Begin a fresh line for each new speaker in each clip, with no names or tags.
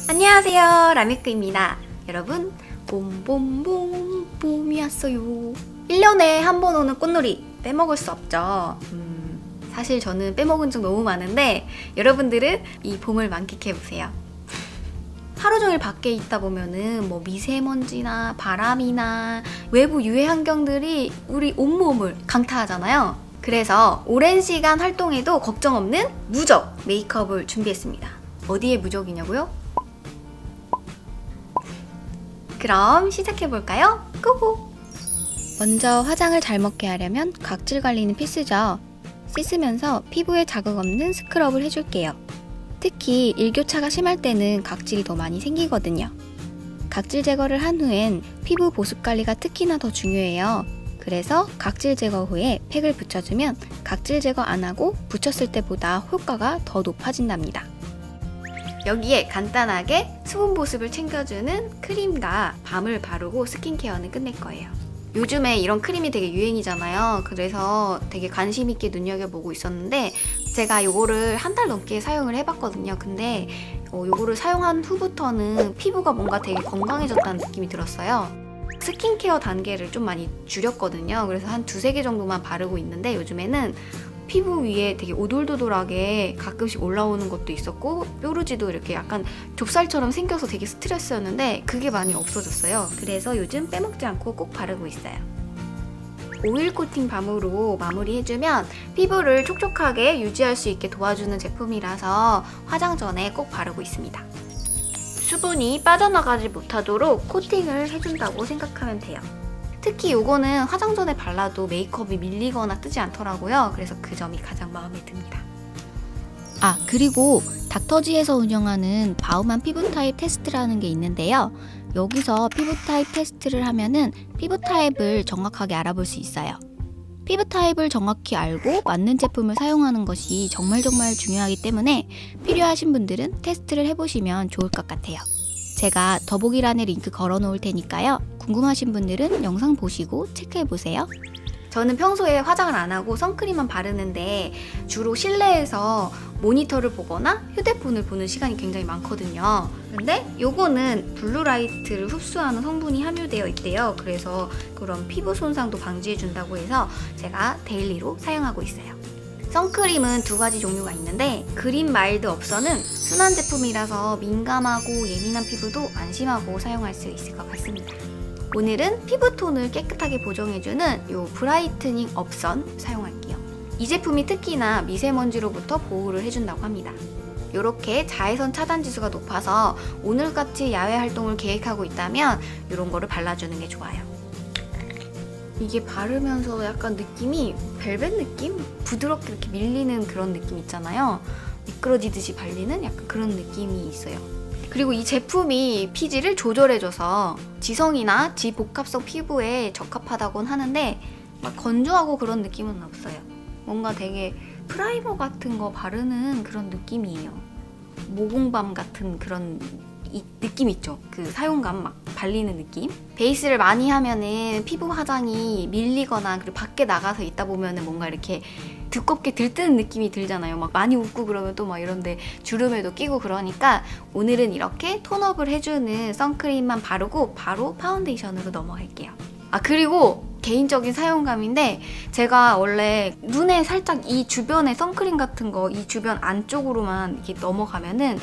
안녕하세요, 라미크입니다. 여러분, 봄봄봄 봄이 왔어요. 1년에 한 번 오는 꽃놀이 빼먹을 수 없죠. 사실 저는 빼먹은 적 너무 많은데 여러분들은 이 봄을 만끽해보세요. 하루 종일 밖에 있다 보면은 뭐 미세먼지나 바람이나 외부 유해 환경들이 우리 온몸을 강타하잖아요. 그래서 오랜 시간 활동해도 걱정 없는 무적 메이크업을 준비했습니다. 어디에 무적이냐고요? 그럼 시작해볼까요? 고고! 먼저 화장을 잘 먹게 하려면 각질 관리는 필수죠. 씻으면서 피부에 자극 없는 스크럽을 해줄게요. 특히 일교차가 심할 때는 각질이 더 많이 생기거든요. 각질 제거를 한 후엔 피부 보습 관리가 특히나 더 중요해요. 그래서 각질 제거 후에 팩을 붙여주면 각질 제거 안 하고 붙였을 때보다 효과가 더 높아진답니다. 여기에 간단하게 수분 보습을 챙겨주는 크림과 밤을 바르고 스킨케어는 끝낼 거예요. 요즘에 이런 크림이 되게 유행이잖아요. 그래서 되게 관심 있게 눈여겨보고 있었는데 제가 요거를 한 달 넘게 사용을 해봤거든요. 근데 요거를 사용한 후부터는 피부가 뭔가 되게 건강해졌다는 느낌이 들었어요. 스킨케어 단계를 좀 많이 줄였거든요. 그래서 한 두세 개 정도만 바르고 있는데 요즘에는 피부 위에 되게 오돌도돌하게 가끔씩 올라오는 것도 있었고 뾰루지도 이렇게 약간 좁쌀처럼 생겨서 되게 스트레스였는데 그게 많이 없어졌어요. 그래서 요즘 빼먹지 않고 꼭 바르고 있어요. 오일 코팅 밤으로 마무리해주면 피부를 촉촉하게 유지할 수 있게 도와주는 제품이라서 화장 전에 꼭 바르고 있습니다. 수분이 빠져나가지 못하도록 코팅을 해준다고 생각하면 돼요. 특히 요거는 화장 전에 발라도 메이크업이 밀리거나 뜨지 않더라고요. 그래서 그 점이 가장 마음에 듭니다.
그리고 닥터지에서 운영하는 바우만 피부 타입 테스트라는 게 있는데요. 여기서 피부 타입 테스트를 하면은 피부 타입을 정확하게 알아볼 수 있어요. 피부 타입을 정확히 알고 맞는 제품을 사용하는 것이 정말 중요하기 때문에 필요하신 분들은 테스트를 해보시면 좋을 것 같아요. 제가 더보기란에 링크 걸어 놓을 테니까요. 궁금하신 분들은 영상 보시고 체크해보세요.
저는 평소에 화장을 안 하고 선크림만 바르는데 주로 실내에서 모니터를 보거나 휴대폰을 보는 시간이 굉장히 많거든요. 근데 요거는 블루라이트를 흡수하는 성분이 함유되어 있대요. 그래서 그런 피부 손상도 방지해준다고 해서 제가 데일리로 사용하고 있어요. 선크림은 두 가지 종류가 있는데 그린 마일드 업선은 순한 제품이라서 민감하고 예민한 피부도 안심하고 사용할 수 있을 것 같습니다. 오늘은 피부톤을 깨끗하게 보정해주는 요 브라이트닝 업선 사용할게요. 이 제품이 특히나 미세먼지로부터 보호를 해준다고 합니다. 이렇게 자외선 차단 지수가 높아서 오늘같이 야외 활동을 계획하고 있다면 이런 거를 발라주는 게 좋아요. 이게 바르면서 약간 느낌이 벨벳 느낌? 부드럽게 이렇게 밀리는 그런 느낌 있잖아요. 미끄러지듯이 발리는 약간 그런 느낌이 있어요. 그리고 이 제품이 피지를 조절해줘서 지성이나 지복합성 피부에 적합하다곤 하는데 막 건조하고 그런 느낌은 없어요. 뭔가 되게 프라이머 같은 거 바르는 그런 느낌이에요. 모공밤 같은 그런 느낌 있죠? 그 사용감 막 발리는 느낌? 베이스를 많이 하면은 피부 화장이 밀리거나 그리고 밖에 나가서 있다 보면은 뭔가 이렇게 두껍게 들뜨는 느낌이 들잖아요. 막 많이 웃고 그러면 또 막 이런데 주름에도 끼고 그러니까 오늘은 이렇게 톤업을 해주는 선크림만 바르고 바로 파운데이션으로 넘어갈게요. 그리고 개인적인 사용감인데 제가 원래 눈에 살짝 이 주변에 선크림 같은 거 이 주변 안쪽으로만 이렇게 넘어가면은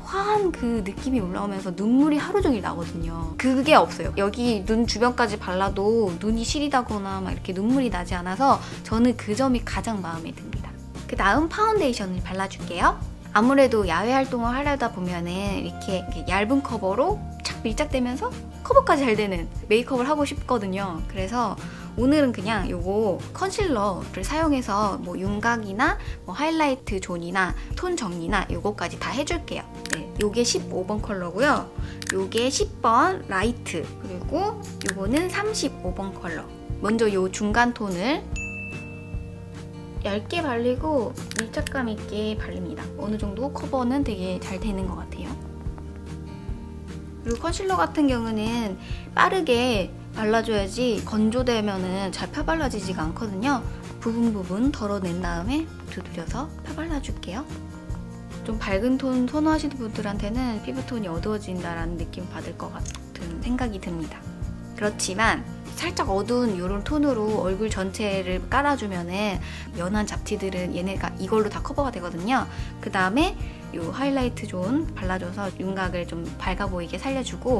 화한 그 느낌이 올라오면서 눈물이 하루 종일 나거든요. 그게 없어요. 여기 눈 주변까지 발라도 눈이 시리다거나 막 이렇게 눈물이 나지 않아서 저는 그 점이 가장 마음에 듭니다. 그 다음 파운데이션을 발라줄게요. 아무래도 야외 활동을 하려다 보면은 이렇게 얇은 커버로 착 밀착되면서 커버까지 잘 되는 메이크업을 하고 싶거든요. 그래서 오늘은 그냥 요거 컨실러를 사용해서 뭐 윤곽이나 뭐 하이라이트 존이나 톤 정리나 요거까지 다 해줄게요. 네, 요게 15번 컬러고요. 요게 10번 라이트, 그리고 요거는 35번 컬러. 먼저 요 중간 톤을 얇게 발리고 밀착감 있게 발립니다. 어느 정도 커버는 되게 잘 되는 것 같아요. 그리고 컨실러 같은 경우는 빠르게 발라줘야지 건조되면은 잘 펴발라지지가 않거든요. 부분 덜어낸 다음에 두드려서 펴발라줄게요. 좀 밝은 톤 선호하시는 분들한테는 피부톤이 어두워진다라는 느낌 받을 것 같은 생각이 듭니다. 그렇지만 살짝 어두운 이런 톤으로 얼굴 전체를 깔아주면은 연한 잡티들은 얘네가 이걸로 다 커버가 되거든요. 그 다음에 이 하이라이트 존 발라줘서 윤곽을 좀 밝아 보이게 살려주고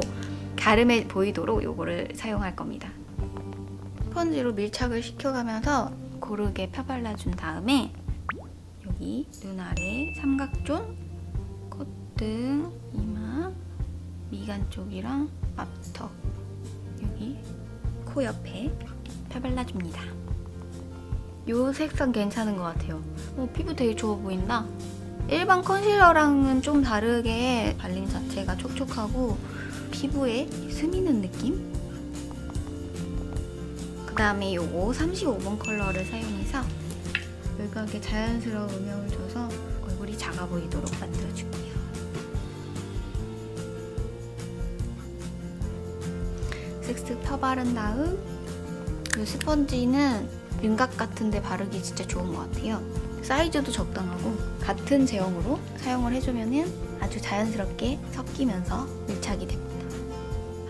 갸름해 보이도록 이거를 사용할 겁니다. 스펀지로 밀착을 시켜가면서 고르게 펴발라준 다음에 여기 눈 아래 삼각존, 콧등, 이마, 미간 쪽이랑 앞턱, 여기 코 옆에 펴발라줍니다. 이 색상 괜찮은 것 같아요. 피부 되게 좋아 보인다. 일반 컨실러랑은 좀 다르게 발림 자체가 촉촉하고 피부에 스미는 느낌? 그 다음에 요거 35번 컬러를 사용해서 외곽에 자연스러운 음영을 줘서 얼굴이 작아 보이도록 만들어줄게요. 쓱쓱 펴바른 다음 이 스펀지는 윤곽 같은 데 바르기 진짜 좋은 것 같아요. 사이즈도 적당하고 같은 제형으로 사용을 해주면 아주 자연스럽게 섞이면서 밀착이 됩니다.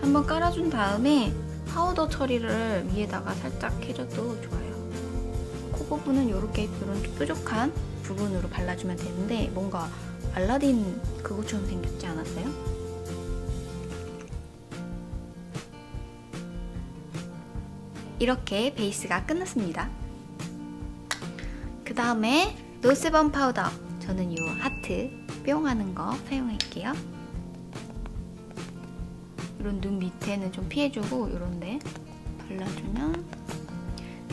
한번 깔아준 다음에 파우더 처리를 위에다가 살짝 해줘도 좋아요. 코 부분은 이렇게 이런 뾰족한 부분으로 발라주면 되는데 뭔가 알라딘 그것처럼 생겼지 않았어요? 이렇게 베이스가 끝났습니다. 그 다음에 노스본 파우더, 저는 이 하트 뿅 하는 거 사용할게요. 이런 눈 밑에는 좀 피해주고 이런데 발라주면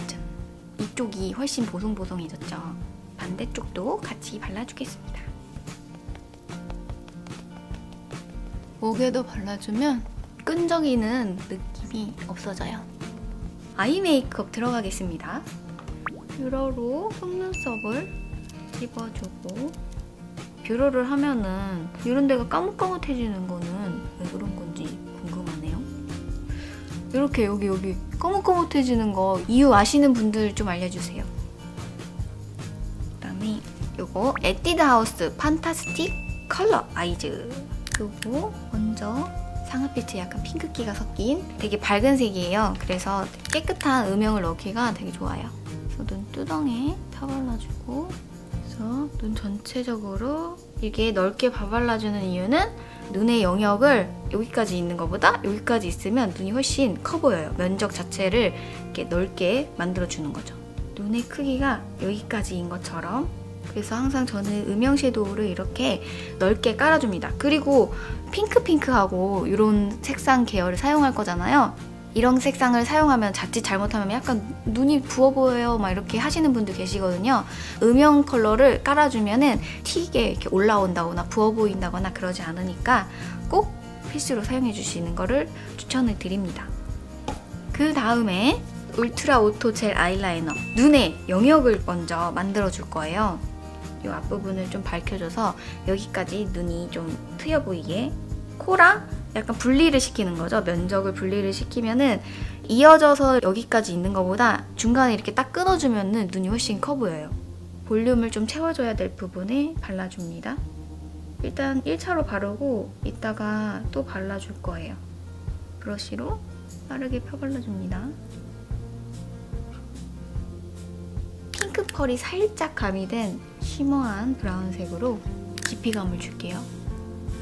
짠, 이쪽이 훨씬 보송보송해졌죠. 반대쪽도 같이 발라주겠습니다. 목에도 발라주면 끈적이는 느낌이 없어져요. 아이 메이크업 들어가겠습니다. 뷰러로 속눈썹을 찝어주고, 뷰러를 하면은 이런 데가 까뭇까뭇해지는 거는 왜 그런 건지 궁금하네요. 이렇게 여기 까뭇까뭇해지는 거 이유 아시는 분들 좀 알려주세요. 그다음에 요거 에뛰드 하우스 판타스틱 컬러 아이즈, 요거 먼저 상아빛에 약간 핑크기가 섞인 되게 밝은 색이에요. 그래서 깨끗한 음영을 넣기가 되게 좋아요. 그래서 눈두덩에 펴발라주고, 그래서 눈 전체적으로 이게 넓게 발라주는 이유는 눈의 영역을 여기까지 있는 것보다 여기까지 있으면 눈이 훨씬 커 보여요. 면적 자체를 이렇게 넓게 만들어주는 거죠. 눈의 크기가 여기까지인 것처럼. 그래서 항상 저는 음영 섀도우를 이렇게 넓게 깔아줍니다. 그리고 핑크하고 이런 색상 계열을 사용할 거잖아요. 이런 색상을 사용하면 자칫 잘못하면 약간 눈이 부어 보여요 막 이렇게 하시는 분들 계시거든요. 음영 컬러를 깔아주면은 튀게 이렇게 올라온다거나 부어 보인다거나 그러지 않으니까 꼭 필수로 사용해 주시는 거를 추천을 드립니다. 그 다음에 울트라 오토 젤 아이라이너, 눈의 영역을 먼저 만들어 줄 거예요. 이 앞부분을 좀 밝혀줘서 여기까지 눈이 좀 트여 보이게, 코랑 약간 분리를 시키는 거죠. 면적을 분리를 시키면은 이어져서 여기까지 있는 것보다 중간에 이렇게 딱 끊어주면은 눈이 훨씬 커 보여요. 볼륨을 좀 채워줘야 될 부분에 발라줍니다. 일단 1차로 바르고 이따가 또 발라줄 거예요. 브러쉬로 빠르게 펴발라줍니다. 핑크 펄이 살짝 가미된 쉬머한 브라운색으로 깊이감을 줄게요.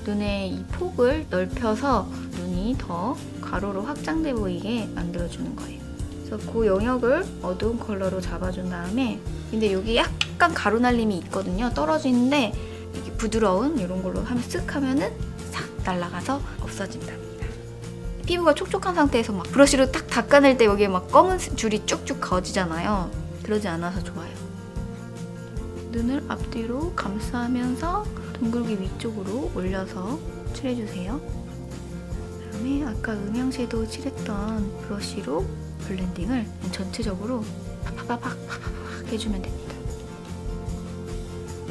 눈의 이 폭을 넓혀서 눈이 더 가로로 확장돼 보이게 만들어주는 거예요. 그래서 그 영역을 어두운 컬러로 잡아준 다음에, 근데 여기 약간 가루 날림이 있거든요. 떨어지는데 이렇게 부드러운 이런 걸로 하면 쓱 하면은 싹 날아가서 없어진답니다. 피부가 촉촉한 상태에서 막 브러쉬로 딱 닦아낼 때 여기에 막 검은 줄이 쭉쭉 거지잖아요. 그러지 않아서 좋아요. 눈을 앞뒤로 감싸면서 둥글게 위쪽으로 올려서 칠해주세요. 그다음에 아까 음영 섀도우 칠했던 브러쉬로 블렌딩을 전체적으로 팍팍팍팍 해주면 됩니다.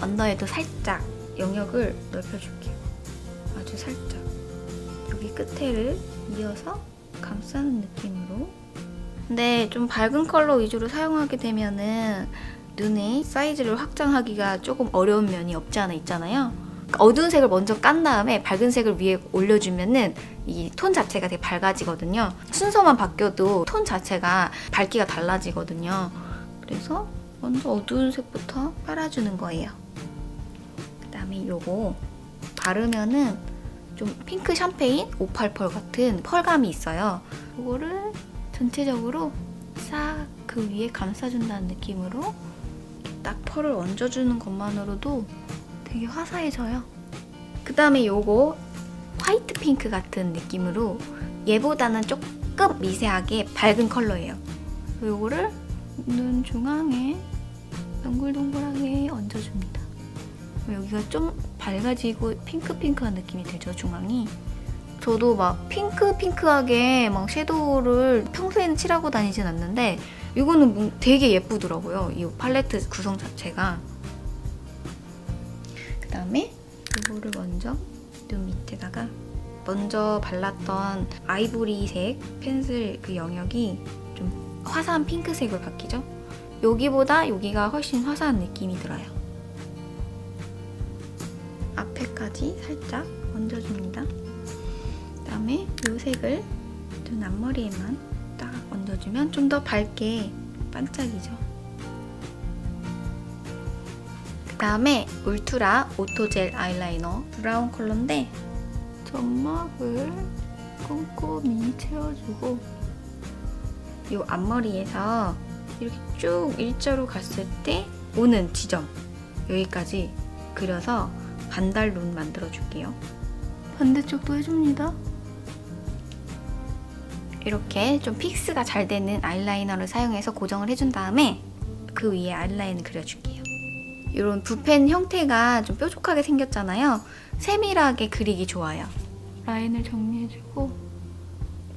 언더에도 살짝 영역을 넓혀줄게요. 아주 살짝. 여기 끝에를 이어서 감싸는 느낌으로. 근데 좀 밝은 컬러 위주로 사용하게 되면은 눈의 사이즈를 확장하기가 조금 어려운 면이 없지 않아 있잖아요. 어두운 색을 먼저 깐 다음에 밝은 색을 위에 올려주면은 이 톤 자체가 되게 밝아지거든요. 순서만 바뀌어도 톤 자체가 밝기가 달라지거든요. 그래서 먼저 어두운 색부터 깔아주는 거예요. 그 다음에 요거 바르면은 좀 핑크 샴페인 588 같은 펄감이 있어요. 이거를 전체적으로 싹 그 위에 감싸준다는 느낌으로 딱 펄을 얹어주는 것만으로도 되게 화사해져요. 그 다음에 요거 화이트 핑크 같은 느낌으로 얘보다는 조금 미세하게 밝은 컬러예요. 요거를 눈 중앙에 동글동글하게 얹어줍니다. 여기가 좀 밝아지고 핑크핑크한 느낌이 들죠, 중앙이. 저도 막 핑크핑크하게 막 섀도우를 평소에는 칠하고 다니진 않는데 이거는 되게 예쁘더라고요. 이 팔레트 구성 자체가. 그 다음에 이거를 먼저 눈 밑에다가 먼저 발랐던 아이보리색 펜슬 그 영역이 좀 화사한 핑크색으로 바뀌죠. 여기보다 여기가 훨씬 화사한 느낌이 들어요. 앞에까지 살짝 얹어줍니다. 그 다음에 이 색을 눈 앞머리에만 딱 얹어주면 좀 더 밝게 반짝이죠. 그 다음에 울트라 오토젤 아이라이너 브라운 컬러인데 점막을 꼼꼼히 채워주고 이 앞머리에서 이렇게 쭉 일자로 갔을 때 오는 지점 여기까지 그려서 반달 눈 만들어줄게요. 반대쪽도 해줍니다. 이렇게 좀 픽스가 잘 되는 아이라이너를 사용해서 고정을 해준 다음에 그 위에 아이라인을 그려줄게요. 이런 붓펜 형태가 좀 뾰족하게 생겼잖아요. 세밀하게 그리기 좋아요. 라인을 정리해주고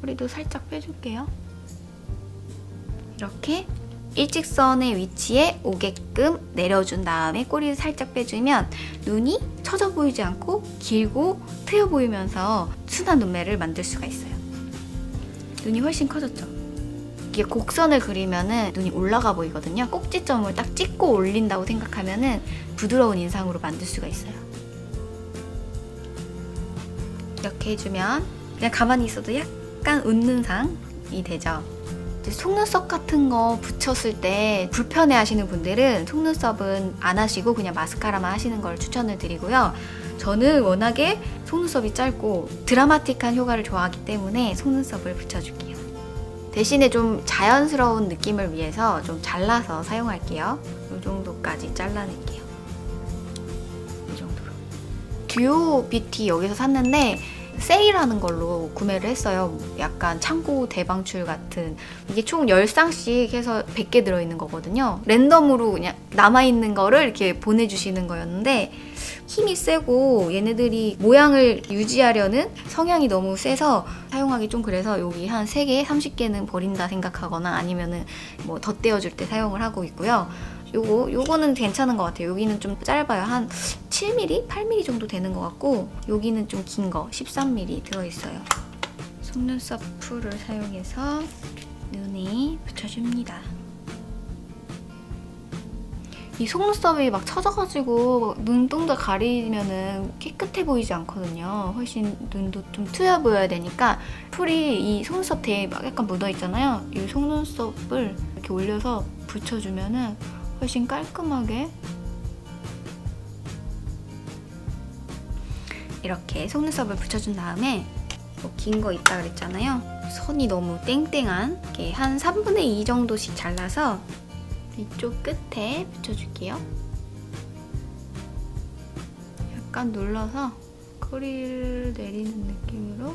뿌리도 살짝 빼줄게요. 이렇게 일직선의 위치에 오게끔 내려준 다음에 꼬리를 살짝 빼주면 눈이 처져 보이지 않고 길고 트여 보이면서 순한 눈매를 만들 수가 있어요. 눈이 훨씬 커졌죠? 이게 곡선을 그리면은 눈이 올라가 보이거든요. 꼭지점을 딱 찍고 올린다고 생각하면은 부드러운 인상으로 만들 수가 있어요. 이렇게 해주면 그냥 가만히 있어도 약간 웃는 상이 되죠. 속눈썹 같은 거 붙였을 때 불편해 하시는 분들은 속눈썹은 안 하시고 그냥 마스카라만 하시는 걸 추천을 드리고요. 저는 워낙에 속눈썹이 짧고 드라마틱한 효과를 좋아하기 때문에 속눈썹을 붙여줄게요. 대신에 좀 자연스러운 느낌을 위해서 좀 잘라서 사용할게요. 이 정도까지 잘라낼게요. 이 정도로. 듀오 뷰티 여기서 샀는데 세일하는 걸로 구매를 했어요. 약간 창고 대방출 같은. 이게 총 10쌍씩 해서 100개 들어있는 거거든요. 랜덤으로 그냥 남아있는 거를 이렇게 보내주시는 거였는데 힘이 세고 얘네들이 모양을 유지하려는 성향이 너무 세서 사용하기 좀 그래서 여기 한 3개, 30개는 버린다 생각하거나 아니면은 뭐 덧대어줄 때 사용을 하고 있고요. 요거는 괜찮은 것 같아요. 여기는 좀 짧아요. 한 7mm? 8mm 정도 되는 것 같고 여기는 좀 긴 거 13mm 들어있어요. 속눈썹 풀을 사용해서 눈에 붙여줍니다. 이 속눈썹이 막 처져가지고 눈동자 가리면은 깨끗해 보이지 않거든요. 훨씬 눈도 좀 트여 보여야 되니까 풀이 이 속눈썹 대에 막 약간 묻어있잖아요. 이 속눈썹을 이렇게 올려서 붙여주면은 훨씬 깔끔하게 이렇게 속눈썹을 붙여준 다음에 긴 거 있다 그랬잖아요. 선이 너무 땡땡한 이렇게 한 3분의 2 정도씩 잘라서 이쪽 끝에 붙여줄게요. 약간 눌러서 꼬리를 내리는 느낌으로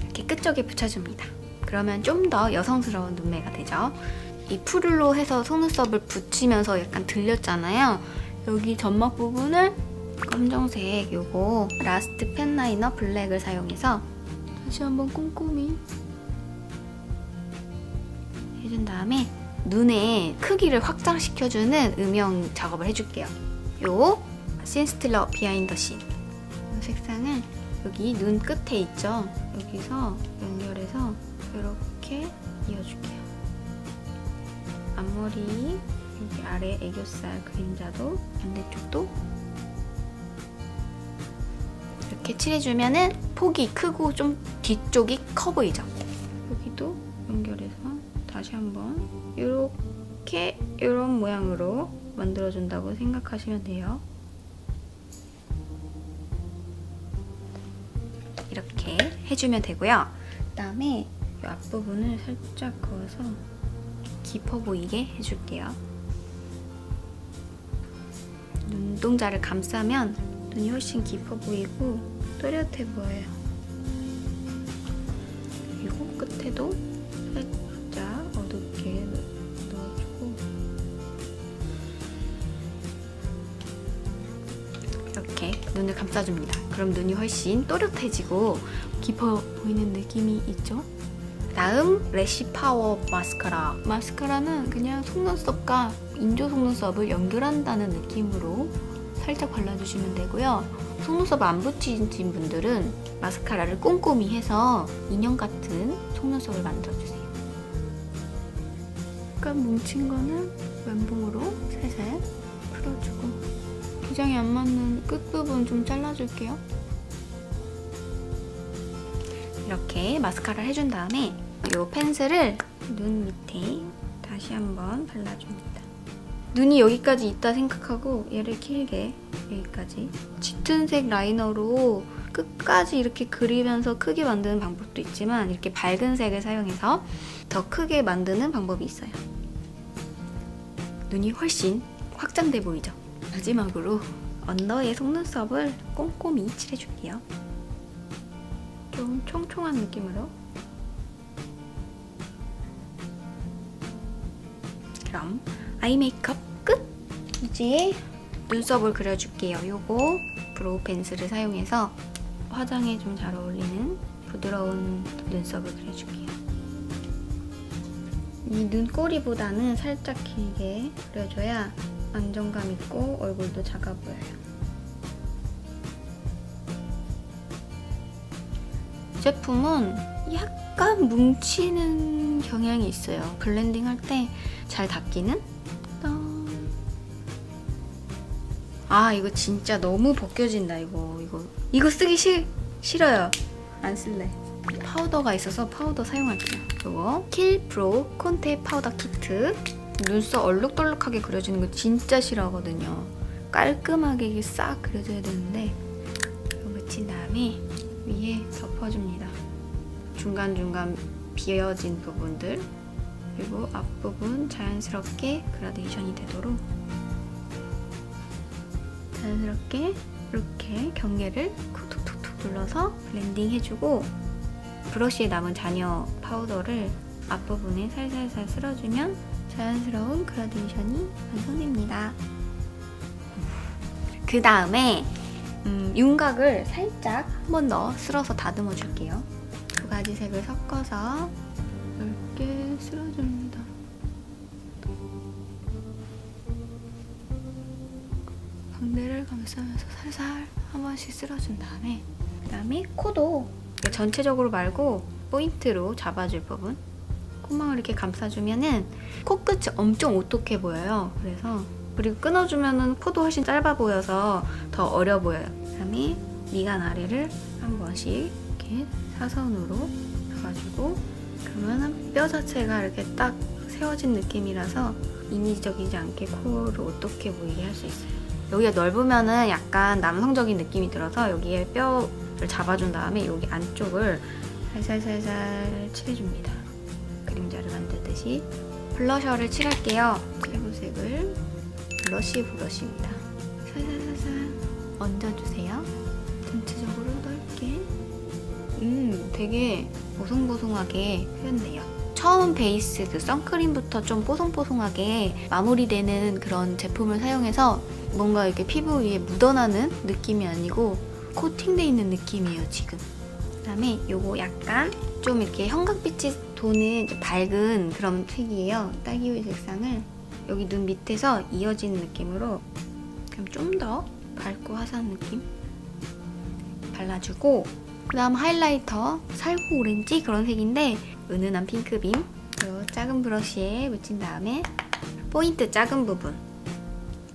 이렇게 끝쪽에 붙여줍니다. 그러면 좀 더 여성스러운 눈매가 되죠. 이 풀로 해서 속눈썹을 붙이면서 약간 들렸잖아요. 여기 점막 부분을 검정색 요거 라스트 펜 라이너 블랙을 사용해서 다시 한번 꼼꼼히 해준 다음에 눈의 크기를 확장시켜주는 음영 작업을 해줄게요. 요 신스틸러 비하인드 씬 이 색상을 여기 눈 끝에 있죠? 여기서 연결해서 이렇게 이어줄게요. 앞머리, 여기 아래 애교살 그림자도 반대쪽도 이렇게 칠해주면은 폭이 크고 좀 뒤쪽이 커 보이죠? 여기도 연결해서 다시 한번 이렇게 이런 모양으로 만들어준다고 생각하시면 돼요. 이렇게 해주면 되고요. 그다음에 이 앞부분을 살짝 그어서 깊어 보이게 해줄게요. 눈동자를 감싸면 눈이 훨씬 깊어 보이고 또렷해 보여요. 그리고 끝에도 살짝 어둡게 넣어주고 이렇게 눈을 감싸줍니다. 그럼 눈이 훨씬 또렷해지고 깊어 보이는 느낌이 있죠? 다음 래쉬 파워 마스카라. 마스카라는 그냥 속눈썹과 인조 속눈썹을 연결한다는 느낌으로 살짝 발라주시면 되고요. 속눈썹 안 붙이신 분들은 마스카라를 꼼꼼히 해서 인형 같은 속눈썹을 만들어주세요. 약간 뭉친 거는 멘붕으로 살살 풀어주고 기장이 안 맞는 끝부분 좀 잘라줄게요. 이렇게 마스카라를 해준 다음에 이 펜슬을 눈 밑에 다시 한번 발라줍니다. 눈이 여기까지 있다 생각하고 얘를 길게 여기까지 짙은 색 라이너로 끝까지 이렇게 그리면서 크게 만드는 방법도 있지만 이렇게 밝은 색을 사용해서 더 크게 만드는 방법이 있어요. 눈이 훨씬 확장돼 보이죠? 마지막으로 언더의 속눈썹을 꼼꼼히 칠해줄게요. 좀 총총한 느낌으로. 그럼 아이 메이크업 끝! 이제 눈썹을 그려줄게요. 요거 브로우 펜슬을 사용해서 화장에 좀 잘 어울리는 부드러운 눈썹을 그려줄게요. 이 눈꼬리보다는 살짝 길게 그려줘야 안정감 있고 얼굴도 작아 보여요. 이 제품은 약간 뭉치는 경향이 있어요. 블렌딩 할 때 잘 닿기는? 아 이거 진짜 너무 벗겨진다. 이거 쓰기 싫어요. 안 쓸래. 파우더가 있어서 파우더 사용할게요. 이거 킬 브로우 콘테 파우더 키트. 눈썹 얼룩덜룩하게 그려주는 거 진짜 싫어하거든요. 깔끔하게 이게 싹 그려줘야 되는데 이거 묻힌 다음에 위에 덮어줍니다. 중간중간 비어진 부분들 그리고 앞부분 자연스럽게 그라데이션이 되도록 자연스럽게 이렇게 경계를 툭툭툭툭 눌러서 블렌딩 해주고 브러쉬에 남은 잔여 파우더를 앞부분에 살살살 쓸어주면 자연스러운 그라데이션이 완성됩니다. 그 다음에 윤곽을 살짝 한 번 더 쓸어서 다듬어 줄게요. 두 가지 색을 섞어서 넓게 쓸어줍니다. 광대를 감싸면서 살살 한 번씩 쓸어준 다음에 그다음에 코도 전체적으로 말고 포인트로 잡아줄 부분 콧망울 이렇게 감싸주면은 코끝이 엄청 오똑해 보여요. 그리고 끊어주면은 코도 훨씬 짧아 보여서 더 어려 보여요. 그다음에 미간 아래를 한 번씩 이렇게 사선으로 잡아주고 그러면 뼈 자체가 이렇게 딱 세워진 느낌이라서 인위적이지 않게 코를 오똑해 보이게 할 수 있어요. 여기가 넓으면은 약간 남성적인 느낌이 들어서 여기에 뼈를 잡아준 다음에 여기 안쪽을 살살살살 칠해줍니다. 그림자를 만들듯이. 블러셔를 칠할게요. 피부색을 블러쉬 브러쉬입니다. 살살살살 얹어주세요. 전체적으로 넓게. 되게 보송보송하게 표현돼요. 처음 베이스 그 선크림부터 좀 뽀송뽀송하게 마무리되는 그런 제품을 사용해서 뭔가 이렇게 피부 위에 묻어나는 느낌이 아니고 코팅돼 있는 느낌이에요, 지금. 그다음에 요거 약간 좀 이렇게 형광빛이 도는 밝은 그런 색이에요. 딸기우유 색상을 여기 눈 밑에서 이어지는 느낌으로 그럼 좀 더 밝고 화사한 느낌 발라주고 그 다음 하이라이터 살구 오렌지 그런 색인데 은은한 핑크빔 이 작은 브러쉬에 묻힌 다음에 포인트 작은 부분,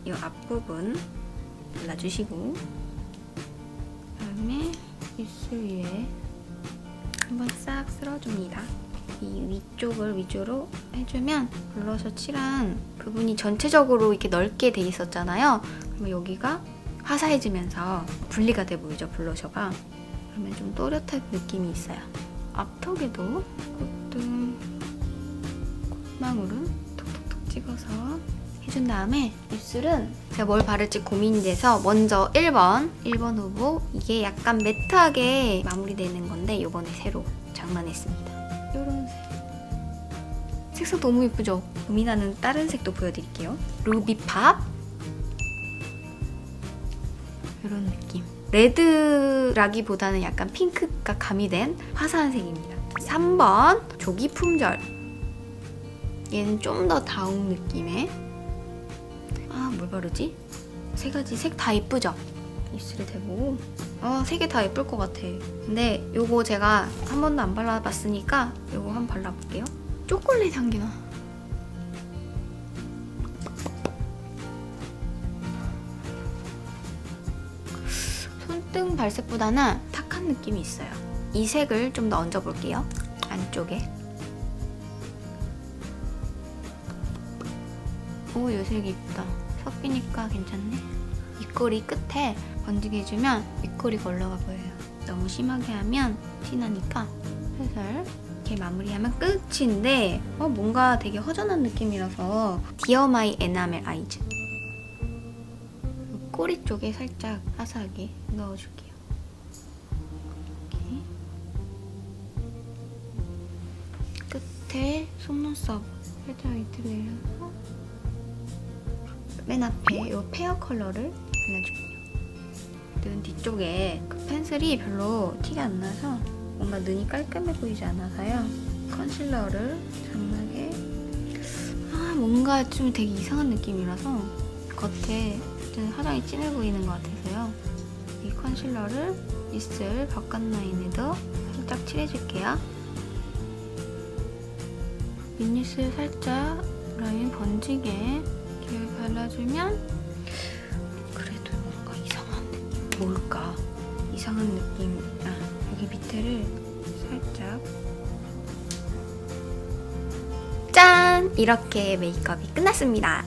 이 앞부분 발라주시고, 그다음에 입술 위에 한번 싹 쓸어줍니다. 이 위쪽을 위주로 해주면 블러셔 칠한 부분이 전체적으로 이렇게 넓게 돼 있었잖아요. 그러면 여기가 화사해지면서 분리가 돼 보이죠, 블러셔가. 그러면 좀 또렷한 느낌이 있어요. 앞턱에도 콧망울은 톡톡톡 찍어서 해준 다음에 입술은 제가 뭘 바를지 고민이 돼서 먼저 1번 후보, 이게 약간 매트하게 마무리되는 건데 이번에 새로 장만했습니다. 이런 색상 너무 예쁘죠? 고민하는 다른 색도 보여드릴게요. 루비팝, 이런 느낌. 레드라기보다는 약간 핑크가 가미된 화사한 색입니다. 3번 조기 품절, 얘는 좀 더 다운 느낌의, 뭘 바르지? 세 가지 색 다 예쁘죠? 입술에 대고 세 개 다 예쁠 것 같아. 근데 요거 제가 한 번도 안 발라봤으니까 요거 한번 발라볼게요. 초콜릿 향기 나. 손등 발색보다는 탁한 느낌이 있어요. 이 색을 좀 더 얹어볼게요. 안쪽에. 오, 이 색이 이쁘다. 섞이니까 괜찮네. 입꼬리 끝에 번지게 해주면 입꼬리가 올라가 보여요. 너무 심하게 하면 티나니까 살살 이렇게 마무리하면 끝인데 뭔가 되게 허전한 느낌이라서 디어 마이 에나멜 아이즈, 꼬리 쪽에 살짝 화사하게 넣어줄게요. 이렇게. 끝에 속눈썹 살짝 이렇게 내려서 맨 앞에 이 페어 컬러를 발라줄게요. 눈 뒤쪽에 그 펜슬이 별로 티가 안 나서 뭔가 눈이 깔끔해 보이지 않아서요. 컨실러를 장하게, 뭔가 좀 되게 이상한 느낌이라서 겉에 좀 화장이 진해 보이는 것 같아서요. 이 컨실러를 입술 바깥 라인에도 살짝 칠해줄게요. 밑입술 살짝 라인 번지게 이렇게 발라주면 그래도 뭔가 이상한 느낌. 뭘까? 이상한 느낌. 여기 밑에를 살짝. 짠! 이렇게 메이크업이 끝났습니다.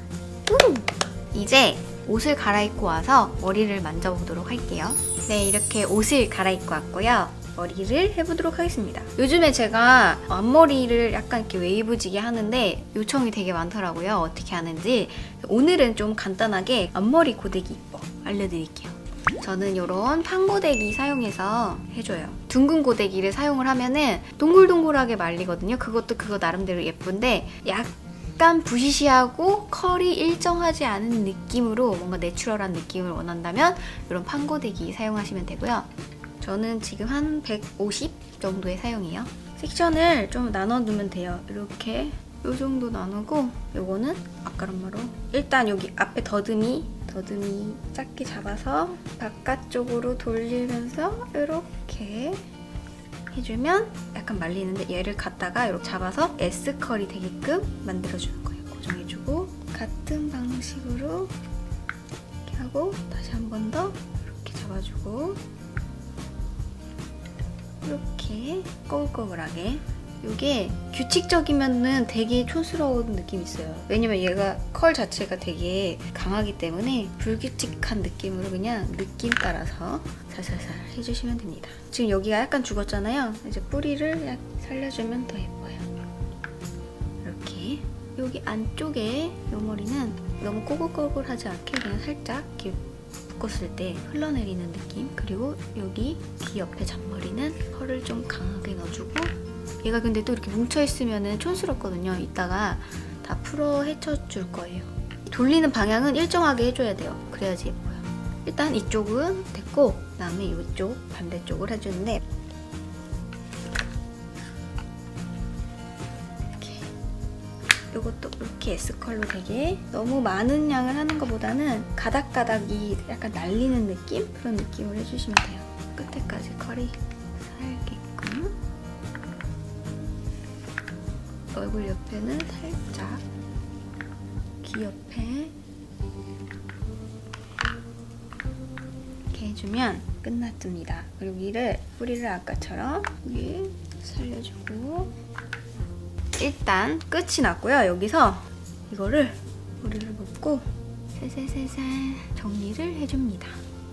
이제 옷을 갈아입고 와서 머리를 만져보도록 할게요. 네, 이렇게 옷을 갈아입고 왔고요. 머리를 해보도록 하겠습니다. 요즘에 제가 앞머리를 약간 이렇게 웨이브지게 하는데 요청이 되게 많더라고요. 어떻게 하는지. 오늘은 좀 간단하게 앞머리 고데기 알려드릴게요. 저는 이런 판고데기 사용해서 해줘요. 둥근 고데기를 사용을 하면은 동글동글하게 말리거든요. 그것도 그거 나름대로 예쁜데 약간 부시시하고 컬이 일정하지 않은 느낌으로 뭔가 내추럴한 느낌을 원한다면 이런 판고데기 사용하시면 되고요. 저는 지금 한 150 정도의 사용이에요. 섹션을 좀 나눠두면 돼요. 이렇게 이 정도 나누고 요거는 아까랑마로 일단 여기 앞에 더듬이 작게 잡아서 바깥쪽으로 돌리면서 이렇게 해주면 약간 말리는데 얘를 갖다가 이렇게 잡아서 S컬이 되게끔 만들어주는 거예요. 고정해주고 같은 방식으로 이렇게 하고 다시 한 번 더 이렇게 잡아주고 이렇게 꼬불꼬불하게. 이게 규칙적이면은 되게 촌스러운 느낌이 있어요. 왜냐면 얘가 컬 자체가 되게 강하기 때문에 불규칙한 느낌으로 그냥 느낌 따라서 살살살 해주시면 됩니다. 지금 여기가 약간 죽었잖아요. 이제 뿌리를 약 살려주면 더 예뻐요. 이렇게. 여기 안쪽에 이 머리는 너무 꼬불꼬불하지 않게 그냥 살짝 이렇게 묶었을 때 흘러내리는 느낌. 그리고 여기 귀 옆에 잔머리는 컬을 좀 강하게 넣어주고 얘가 근데 또 이렇게 뭉쳐있으면 촌스럽거든요. 이따가 다 풀어 헤쳐줄 거예요. 돌리는 방향은 일정하게 해줘야 돼요. 그래야지 예뻐요. 일단 이쪽은 됐고 그 다음에 이쪽 반대쪽을 해주는데 이렇게 이것도 이렇게 S컬로 되게 너무 많은 양을 하는 것보다는 가닥가닥이 약간 날리는 느낌? 그런 느낌을 해주시면 돼요. 끝에까지 컬이 살게끔. 얼굴 옆에는 살짝 귀 옆에 이렇게 해주면 끝났습니다. 그리고 뿌리를 아까처럼 여기 살려주고 일단 끝이 났고요. 여기서 이거를 뿌리를 묶고 살살살살 정리를 해줍니다.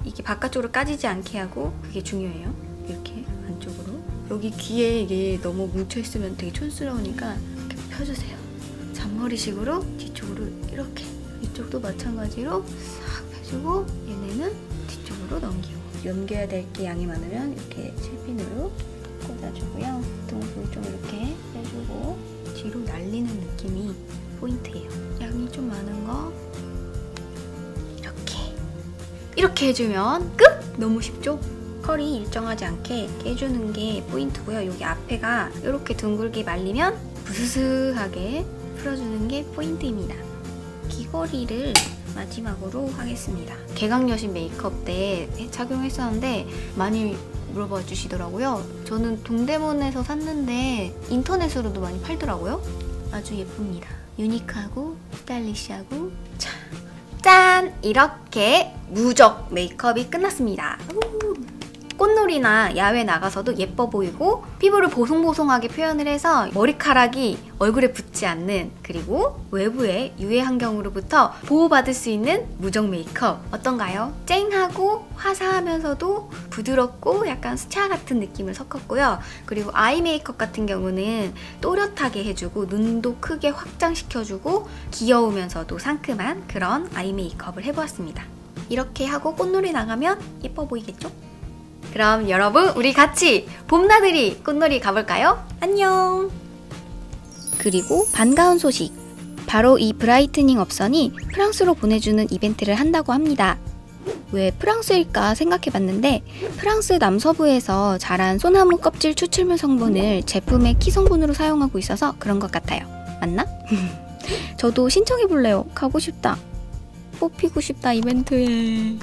이게 바깥쪽으로 까지지 않게 하고 그게 중요해요. 이렇게 안쪽으로. 여기 귀에 이게 너무 뭉쳐있으면 되게 촌스러우니까 이렇게 펴주세요. 잔머리식으로 뒤쪽으로 이렇게. 이쪽도 마찬가지로 싹 펴주고 얘네는 뒤쪽으로 넘기고. 넘겨야 될 게 양이 많으면 이렇게 실핀으로 꽂아주고요. 등을 좀 이렇게 빼주고 뒤로 날리는 느낌이 포인트예요. 양이 좀 많은 거 이렇게 해주면 끝! 너무 쉽죠? 컬이 일정하지 않게 해주는 게 포인트고요. 여기 앞에가 이렇게 둥글게 말리면 부스스하게 풀어주는 게 포인트입니다. 귀걸이를 마지막으로 하겠습니다. 개강여신 메이크업 때 착용했었는데 많이 물어봐 주시더라고요. 저는 동대문에서 샀는데 인터넷으로도 많이 팔더라고요. 아주 예쁩니다. 유니크하고 스타일리시하고 짠! 이렇게 무적 메이크업이 끝났습니다. 꽃놀이나 야외 나가서도 예뻐 보이고 피부를 보송보송하게 표현을 해서 머리카락이 얼굴에 붙지 않는, 그리고 외부의 유해 환경으로부터 보호받을 수 있는 무적 메이크업 어떤가요? 쨍하고 화사하면서도 부드럽고 약간 수채화 같은 느낌을 섞었고요. 그리고 아이 메이크업 같은 경우는 또렷하게 해주고 눈도 크게 확장시켜주고 귀여우면서도 상큼한 그런 아이 메이크업을 해보았습니다. 이렇게 하고 꽃놀이 나가면 예뻐 보이겠죠? 그럼 여러분 우리 같이 봄나들이 꽃놀이 가볼까요? 안녕! 그리고 반가운 소식! 바로 이 브라이트닝 업선이 프랑스로 보내주는 이벤트를 한다고 합니다. 왜 프랑스일까 생각해봤는데 프랑스 남서부에서 자란 소나무 껍질 추출물 성분을 제품의 키 성분으로 사용하고 있어서 그런 것 같아요. 맞나? 저도 신청해볼래요. 가고 싶다. 뽑히고 싶다 이벤트에.